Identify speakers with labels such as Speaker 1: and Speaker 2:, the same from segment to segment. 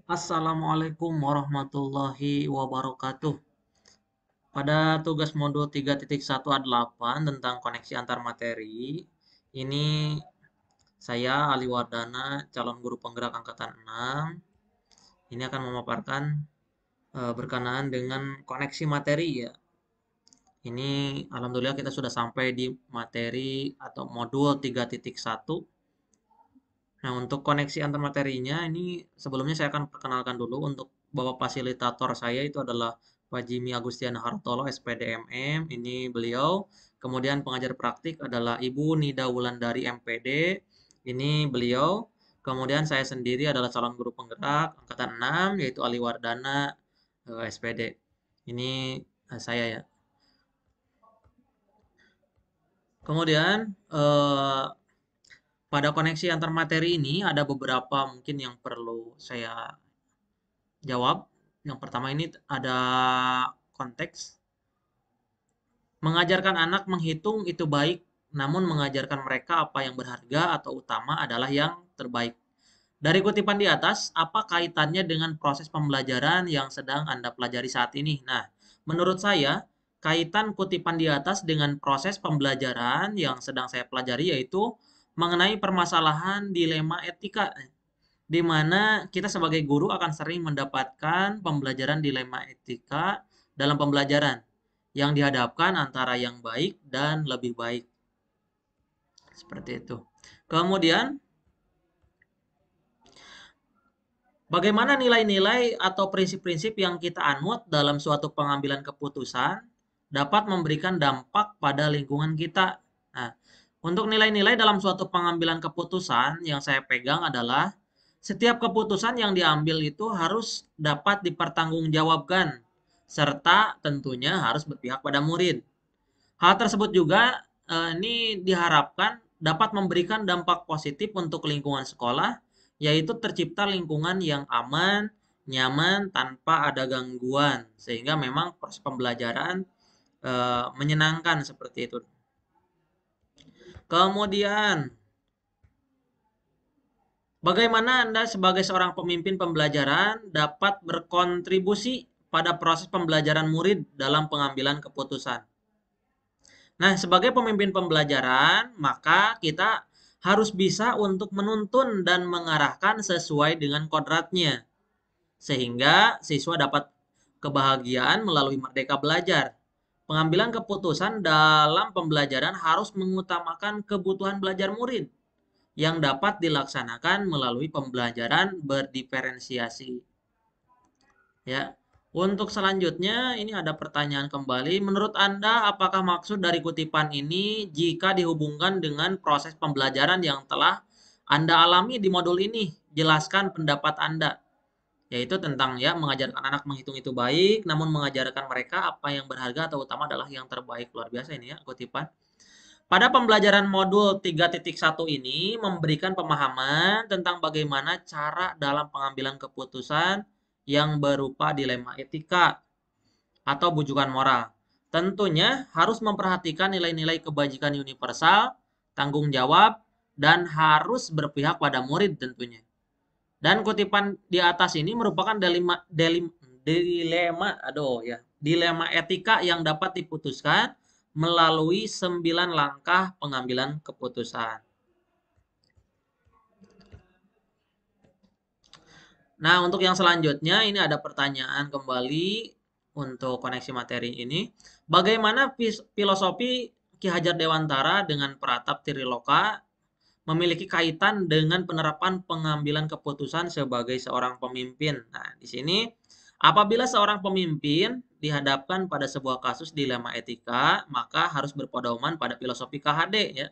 Speaker 1: Assalamualaikum warahmatullahi wabarakatuh. Pada tugas modul 3.1A8 tentang koneksi antar materi, ini saya Ali Wardana, calon guru penggerak angkatan 6. Ini akan memaparkan berkenaan dengan koneksi materi ya. Ini alhamdulillah kita sudah sampai di materi atau modul 3.1. Nah, untuk koneksi antar materinya ini sebelumnya saya akan perkenalkan dulu untuk Bapak fasilitator saya itu adalah Pak Jimmy Agustiana Hartolo, SPD MM. Ini beliau. Kemudian pengajar praktik adalah Ibu Nida Wulandari MPD. Ini beliau. Kemudian saya sendiri adalah calon guru penggerak angkatan 6 yaitu Ali Wardana SPD. Ini saya ya. Kemudian pada koneksi antar materi ini ada beberapa mungkin yang perlu saya jawab. Yang pertama ini ada konteks. Mengajarkan anak menghitung itu baik, namun mengajarkan mereka apa yang berharga atau utama adalah yang terbaik. Dari kutipan di atas, apa kaitannya dengan proses pembelajaran yang sedang Anda pelajari saat ini? Nah, menurut saya, kaitan kutipan di atas dengan proses pembelajaran yang sedang saya pelajari yaitu mengenai permasalahan dilema etika, di mana kita sebagai guru akan sering mendapatkan pembelajaran dilema etika dalam pembelajaran yang dihadapkan antara yang baik dan lebih baik. Seperti itu. Kemudian, bagaimana nilai-nilai atau prinsip-prinsip yang kita anut dalam suatu pengambilan keputusan dapat memberikan dampak pada lingkungan kita. Nah, untuk nilai-nilai dalam suatu pengambilan keputusan yang saya pegang adalah setiap keputusan yang diambil itu harus dapat dipertanggungjawabkan serta tentunya harus berpihak pada murid. Hal tersebut juga ini diharapkan dapat memberikan dampak positif untuk lingkungan sekolah, yaitu tercipta lingkungan yang aman, nyaman, tanpa ada gangguan, sehingga memang proses pembelajaran menyenangkan seperti itu. Kemudian, bagaimana Anda sebagai seorang pemimpin pembelajaran dapat berkontribusi pada proses pembelajaran murid dalam pengambilan keputusan? Nah, sebagai pemimpin pembelajaran, maka kita harus bisa untuk menuntun dan mengarahkan sesuai dengan kodratnya, sehingga siswa dapat kebahagiaan melalui merdeka belajar. Pengambilan keputusan dalam pembelajaran harus mengutamakan kebutuhan belajar murid yang dapat dilaksanakan melalui pembelajaran berdiferensiasi. Ya, untuk selanjutnya ini ada pertanyaan kembali. Menurut Anda, apakah maksud dari kutipan ini jika dihubungkan dengan proses pembelajaran yang telah Anda alami di modul ini? Jelaskan pendapat Anda. Yaitu tentang ya mengajarkan anak menghitung itu baik, namun mengajarkan mereka apa yang berharga atau utama adalah yang terbaik. Luar biasa ini ya kutipan. Pada pembelajaran modul 3.1 ini memberikan pemahaman tentang bagaimana cara dalam pengambilan keputusan yang berupa dilema etika atau bujukan moral. Tentunya harus memperhatikan nilai-nilai kebajikan universal, tanggung jawab, dan harus berpihak pada murid tentunya. Dan kutipan di atas ini merupakan dilema etika yang dapat diputuskan melalui 9 langkah pengambilan keputusan. Nah, untuk yang selanjutnya ini ada pertanyaan kembali untuk koneksi materi ini. Bagaimana filosofi Ki Hajar Dewantara dengan Pratap Triloka memiliki kaitan dengan penerapan pengambilan keputusan sebagai seorang pemimpin? Nah, di sini apabila seorang pemimpin dihadapkan pada sebuah kasus dilema etika, maka harus berpedoman pada filosofi KHD ya.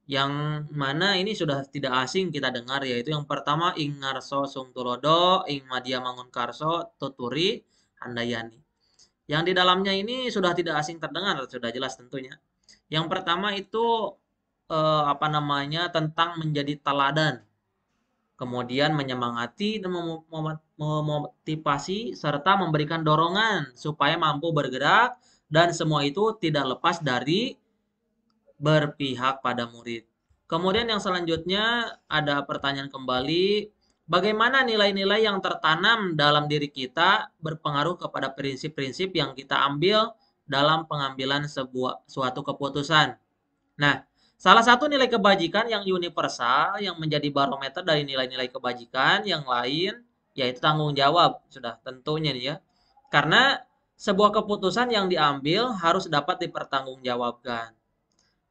Speaker 1: Yang mana ini sudah tidak asing kita dengar yaitu yang pertama Ing Ngarso Sungtulodo, Ing Madya Mangunkarso, Tuturi Handayani. Yang di dalamnya ini sudah tidak asing terdengar, sudah jelas tentunya. Yang pertama itu tentang menjadi teladan. Kemudian menyemangati dan memotivasi serta memberikan dorongan supaya mampu bergerak dan semua itu tidak lepas dari berpihak pada murid. Kemudian yang selanjutnya ada pertanyaan kembali, Bagaimana nilai-nilai yang tertanam dalam diri kita berpengaruh kepada prinsip-prinsip yang kita ambil dalam pengambilan suatu keputusan. Nah, salah satu nilai kebajikan yang universal yang menjadi barometer dari nilai-nilai kebajikan yang lain yaitu tanggung jawab. Sudah tentunya nih ya. Karena sebuah keputusan yang diambil harus dapat dipertanggungjawabkan.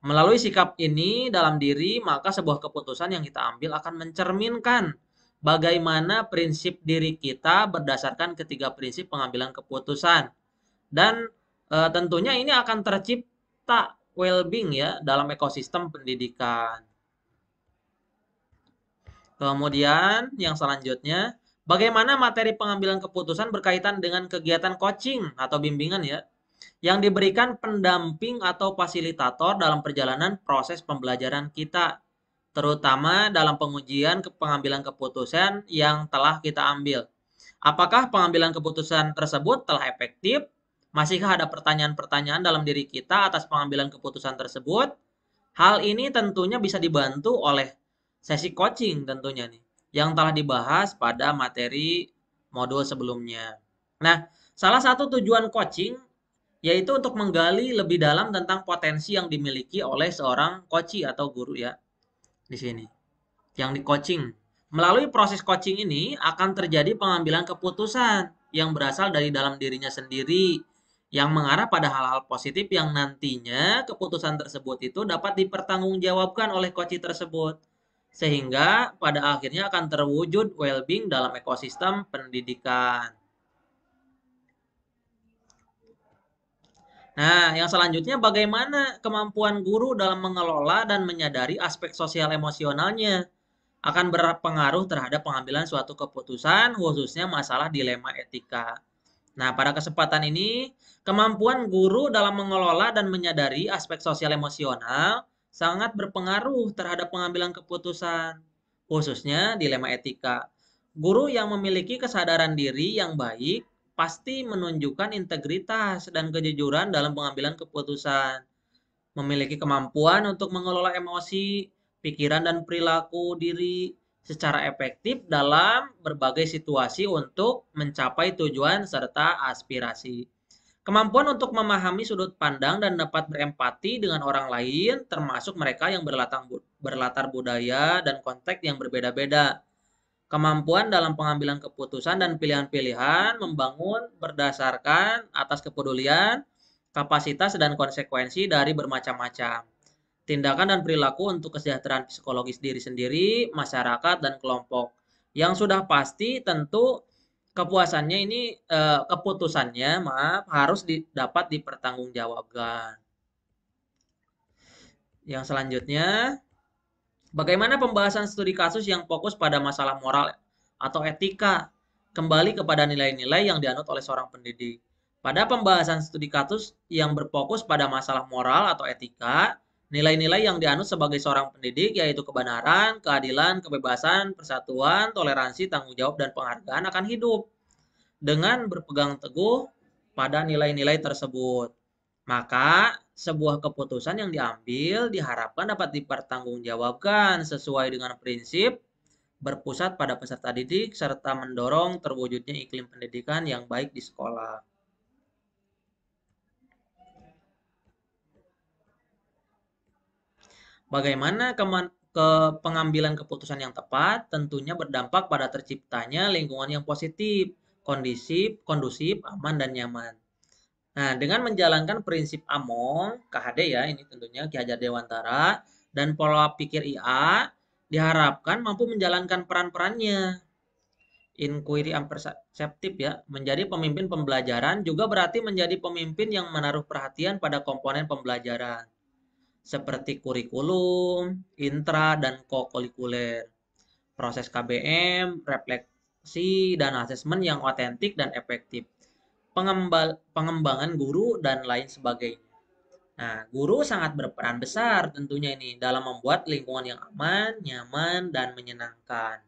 Speaker 1: Melalui sikap ini dalam diri, maka sebuah keputusan yang kita ambil akan mencerminkan bagaimana prinsip diri kita berdasarkan ketiga prinsip pengambilan keputusan. Dan tentunya ini akan tercipta well-being ya dalam ekosistem pendidikan. Kemudian yang selanjutnya, bagaimana materi pengambilan keputusan berkaitan dengan kegiatan coaching atau bimbingan ya, yang diberikan pendamping atau fasilitator dalam perjalanan proses pembelajaran kita, terutama dalam pengujian pengambilan keputusan yang telah kita ambil. Apakah pengambilan keputusan tersebut telah efektif? Masihkah ada pertanyaan-pertanyaan dalam diri kita atas pengambilan keputusan tersebut? Hal ini tentunya bisa dibantu oleh sesi coaching tentunya nih, yang telah dibahas pada materi modul sebelumnya. Nah, salah satu tujuan coaching yaitu untuk menggali lebih dalam tentang potensi yang dimiliki oleh seorang coach atau guru ya di sini yang di coaching. Melalui proses coaching ini akan terjadi pengambilan keputusan yang berasal dari dalam dirinya sendiri yang mengarah pada hal-hal positif yang nantinya keputusan tersebut itu dapat dipertanggungjawabkan oleh coach tersebut. Sehingga pada akhirnya akan terwujud well-being dalam ekosistem pendidikan. Nah, yang selanjutnya bagaimana kemampuan guru dalam mengelola dan menyadari aspek sosial emosionalnya akan berpengaruh terhadap pengambilan suatu keputusan, khususnya masalah dilema etika. Nah, pada kesempatan ini, kemampuan guru dalam mengelola dan menyadari aspek sosial emosional sangat berpengaruh terhadap pengambilan keputusan, khususnya dilema etika. Guru yang memiliki kesadaran diri yang baik pasti menunjukkan integritas dan kejujuran dalam pengambilan keputusan, memiliki kemampuan untuk mengelola emosi, pikiran, dan perilaku diri secara efektif dalam berbagai situasi untuk mencapai tujuan serta aspirasi. Kemampuan untuk memahami sudut pandang dan dapat berempati dengan orang lain, termasuk mereka yang berlatar budaya dan konteks yang berbeda-beda. Kemampuan dalam pengambilan keputusan dan pilihan-pilihan membangun berdasarkan atas kepedulian, kapasitas, dan konsekuensi dari bermacam-macam tindakan dan perilaku untuk kesejahteraan psikologis diri sendiri, masyarakat, dan kelompok. Yang sudah pasti tentu kepuasannya ini keputusannya harus dapat dipertanggungjawabkan. Yang selanjutnya, bagaimana pembahasan studi kasus yang fokus pada masalah moral atau etika kembali kepada nilai-nilai yang dianut oleh seorang pendidik. Pada pembahasan studi kasus yang berfokus pada masalah moral atau etika, nilai-nilai yang dianut sebagai seorang pendidik yaitu kebenaran, keadilan, kebebasan, persatuan, toleransi, tanggung jawab, dan penghargaan akan hidup dengan berpegang teguh pada nilai-nilai tersebut. Maka sebuah keputusan yang diambil diharapkan dapat dipertanggungjawabkan sesuai dengan prinsip berpusat pada peserta didik serta mendorong terwujudnya iklim pendidikan yang baik di sekolah. Bagaimana pengambilan keputusan yang tepat tentunya berdampak pada terciptanya lingkungan yang positif, kondusif, aman, dan nyaman. Nah, dengan menjalankan prinsip AMONG, KHD ya, ini tentunya Ki Hajar Dewantara, dan pola pikir IA, diharapkan mampu menjalankan peran-perannya. Inquiry perceptif ya, menjadi pemimpin pembelajaran juga berarti menjadi pemimpin yang menaruh perhatian pada komponen pembelajaran, seperti kurikulum, intra, dan kokurikuler, proses KBM, refleksi, dan asesmen yang otentik dan efektif, pengembangan guru, dan lain sebagainya. Nah, guru sangat berperan besar tentunya ini dalam membuat lingkungan yang aman, nyaman, dan menyenangkan.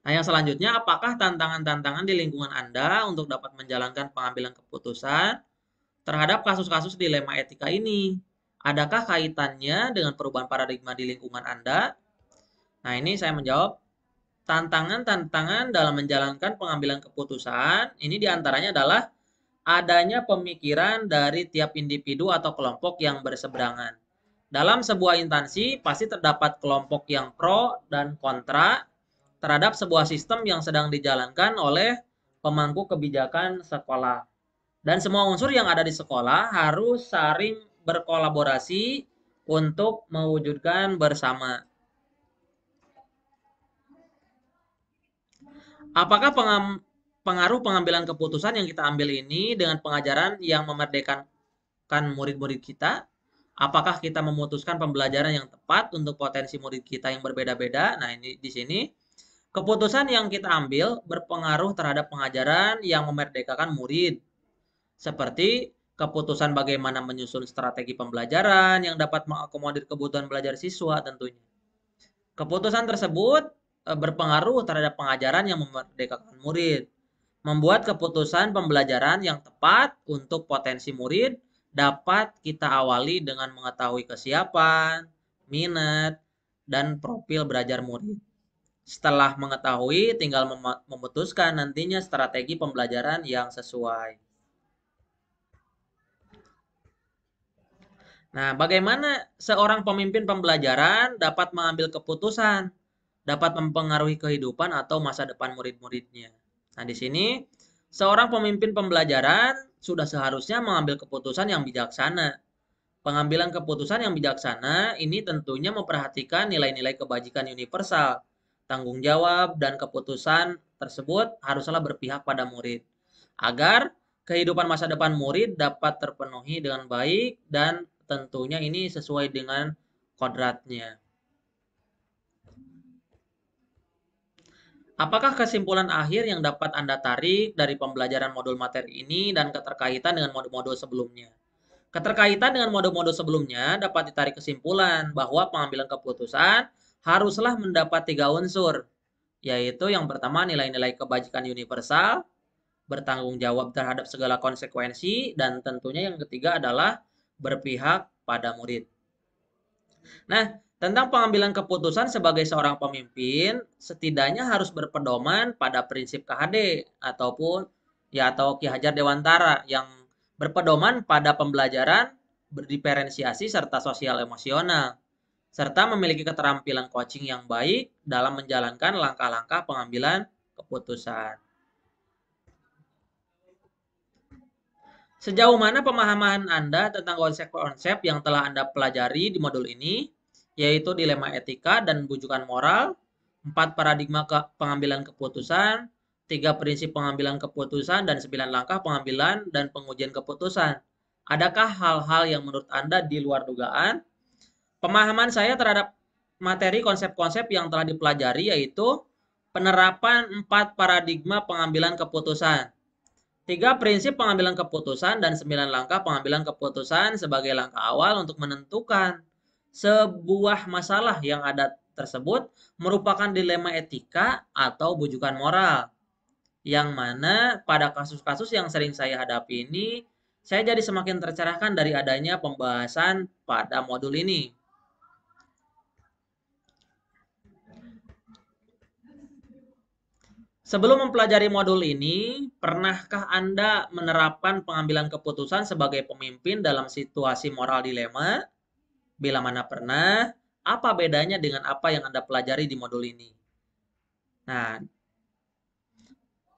Speaker 1: Nah, yang selanjutnya, apakah tantangan-tantangan di lingkungan Anda untuk dapat menjalankan pengambilan keputusan terhadap kasus-kasus dilema etika ini? Adakah kaitannya dengan perubahan paradigma di lingkungan Anda? Nah, ini saya menjawab, tantangan-tantangan dalam menjalankan pengambilan keputusan ini diantaranya adalah adanya pemikiran dari tiap individu atau kelompok yang berseberangan. Dalam sebuah instansi pasti terdapat kelompok yang pro dan kontra terhadap sebuah sistem yang sedang dijalankan oleh pemangku kebijakan sekolah. Dan semua unsur yang ada di sekolah harus saling berkolaborasi untuk mewujudkan bersama. Apakah pengaruh pengambilan keputusan yang kita ambil ini dengan pengajaran yang memerdekakan murid-murid kita? Apakah kita memutuskan pembelajaran yang tepat untuk potensi murid kita yang berbeda-beda? Nah, ini di sini keputusan yang kita ambil berpengaruh terhadap pengajaran yang memerdekakan murid, seperti keputusan bagaimana menyusun strategi pembelajaran yang dapat mengakomodir kebutuhan belajar siswa tentunya. Keputusan tersebut berpengaruh terhadap pengajaran yang memerdekakan murid, membuat keputusan pembelajaran yang tepat untuk potensi murid dapat kita awali dengan mengetahui kesiapan, minat, dan profil belajar murid. Setelah mengetahui, tinggal memutuskan nantinya strategi pembelajaran yang sesuai. Nah, bagaimana seorang pemimpin pembelajaran dapat mengambil keputusan, dapat mempengaruhi kehidupan atau masa depan murid-muridnya? Nah, di sini seorang pemimpin pembelajaran sudah seharusnya mengambil keputusan yang bijaksana. Pengambilan keputusan yang bijaksana ini tentunya memperhatikan nilai-nilai kebajikan universal. Tanggung jawab dan keputusan tersebut haruslah berpihak pada murid, agar kehidupan masa depan murid dapat terpenuhi dengan baik dan tentunya ini sesuai dengan kodratnya. Apakah kesimpulan akhir yang dapat Anda tarik dari pembelajaran modul materi ini dan keterkaitan dengan modul-modul sebelumnya? Keterkaitan dengan modul-modul sebelumnya dapat ditarik kesimpulan bahwa pengambilan keputusan haruslah mendapat 3 unsur, yaitu yang pertama nilai-nilai kebajikan universal, bertanggung jawab terhadap segala konsekuensi, dan tentunya yang ketiga adalah berpihak pada murid. Nah, tentang pengambilan keputusan sebagai seorang pemimpin, setidaknya harus berpedoman pada prinsip KHD atau Ki Hajar Dewantara yang berpedoman pada pembelajaran berdiferensiasi serta sosial emosional, serta memiliki keterampilan coaching yang baik dalam menjalankan langkah-langkah pengambilan keputusan. Sejauh mana pemahaman Anda tentang konsep-konsep yang telah Anda pelajari di modul ini, yaitu dilema etika dan bujukan moral, 4 paradigma pengambilan keputusan, 3 prinsip pengambilan keputusan, dan 9 langkah pengambilan dan pengujian keputusan. Adakah hal-hal yang menurut Anda di luar dugaan? Pemahaman saya terhadap materi konsep-konsep yang telah dipelajari yaitu penerapan 4 paradigma pengambilan keputusan, 3 prinsip pengambilan keputusan, dan 9 langkah pengambilan keputusan sebagai langkah awal untuk menentukan sebuah masalah yang ada tersebut merupakan dilema etika atau bujukan moral. Yang mana pada kasus-kasus yang sering saya hadapi ini, saya jadi semakin tercerahkan dari adanya pembahasan pada modul ini. Sebelum mempelajari modul ini, pernahkah Anda menerapkan pengambilan keputusan sebagai pemimpin dalam situasi moral dilema? Bila mana pernah, apa bedanya dengan apa yang Anda pelajari di modul ini? Nah,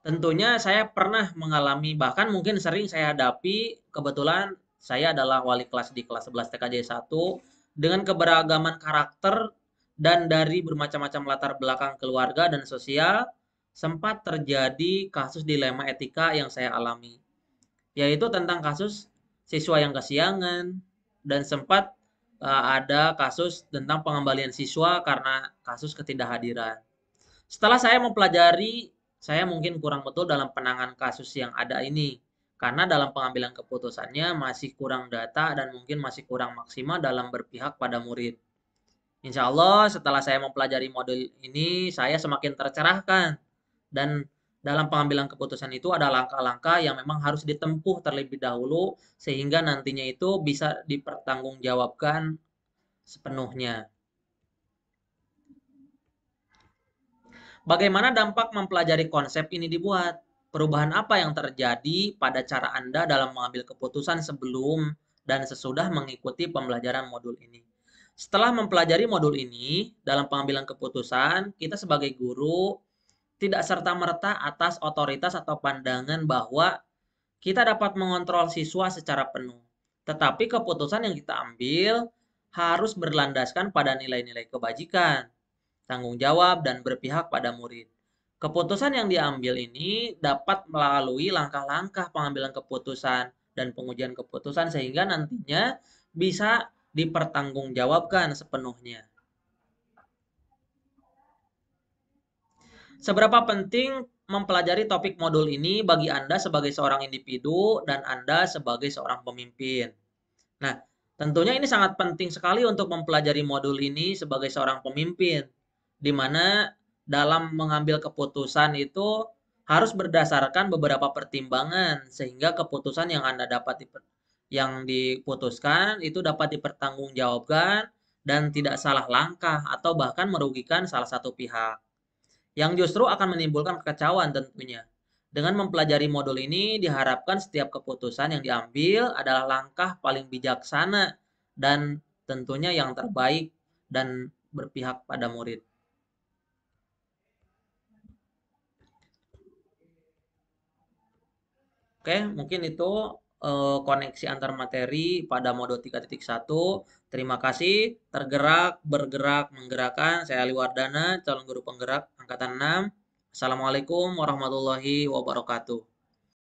Speaker 1: tentunya saya pernah mengalami, bahkan mungkin sering saya hadapi, kebetulan saya adalah wali kelas di kelas 11 TKJ 1, dengan keberagaman karakter dan dari bermacam-macam latar belakang keluarga dan sosial, sempat terjadi kasus dilema etika yang saya alami, yaitu tentang kasus siswa yang kesiangan dan sempat ada kasus tentang pengembalian siswa karena kasus ketidakhadiran. Setelah saya mempelajari, saya mungkin kurang betul dalam penanganan kasus yang ada ini, karena dalam pengambilan keputusannya masih kurang data dan mungkin masih kurang maksimal dalam berpihak pada murid. Insya Allah setelah saya mempelajari modul ini, saya semakin tercerahkan dan dalam pengambilan keputusan itu ada langkah-langkah yang memang harus ditempuh terlebih dahulu sehingga nantinya itu bisa dipertanggungjawabkan sepenuhnya. Bagaimana dampak mempelajari konsep ini dibuat? Perubahan apa yang terjadi pada cara Anda dalam mengambil keputusan sebelum dan sesudah mengikuti pembelajaran modul ini? Setelah mempelajari modul ini, dalam pengambilan keputusan, kita sebagai guru tidak serta-merta atas otoritas atau pandangan bahwa kita dapat mengontrol siswa secara penuh. Tetapi keputusan yang kita ambil harus berlandaskan pada nilai-nilai kebajikan, tanggung jawab, dan berpihak pada murid. Keputusan yang diambil ini dapat melalui langkah-langkah pengambilan keputusan dan pengujian keputusan sehingga nantinya bisa dipertanggungjawabkan sepenuhnya. Seberapa penting mempelajari topik modul ini bagi Anda sebagai seorang individu dan Anda sebagai seorang pemimpin? Nah, tentunya ini sangat penting sekali untuk mempelajari modul ini sebagai seorang pemimpin, di mana dalam mengambil keputusan itu harus berdasarkan beberapa pertimbangan sehingga keputusan yang Anda dapat yang diputuskan itu dapat dipertanggungjawabkan dan tidak salah langkah atau bahkan merugikan salah satu pihak yang justru akan menimbulkan kekacauan tentunya. Dengan mempelajari modul ini, diharapkan setiap keputusan yang diambil adalah langkah paling bijaksana dan tentunya yang terbaik dan berpihak pada murid. Oke, mungkin itu koneksi antar materi pada modul 3.1. Terima kasih. Tergerak, bergerak, menggerakkan. Saya Ali Wardana, calon guru penggerak angkatan 6. Assalamualaikum warahmatullahi wabarakatuh.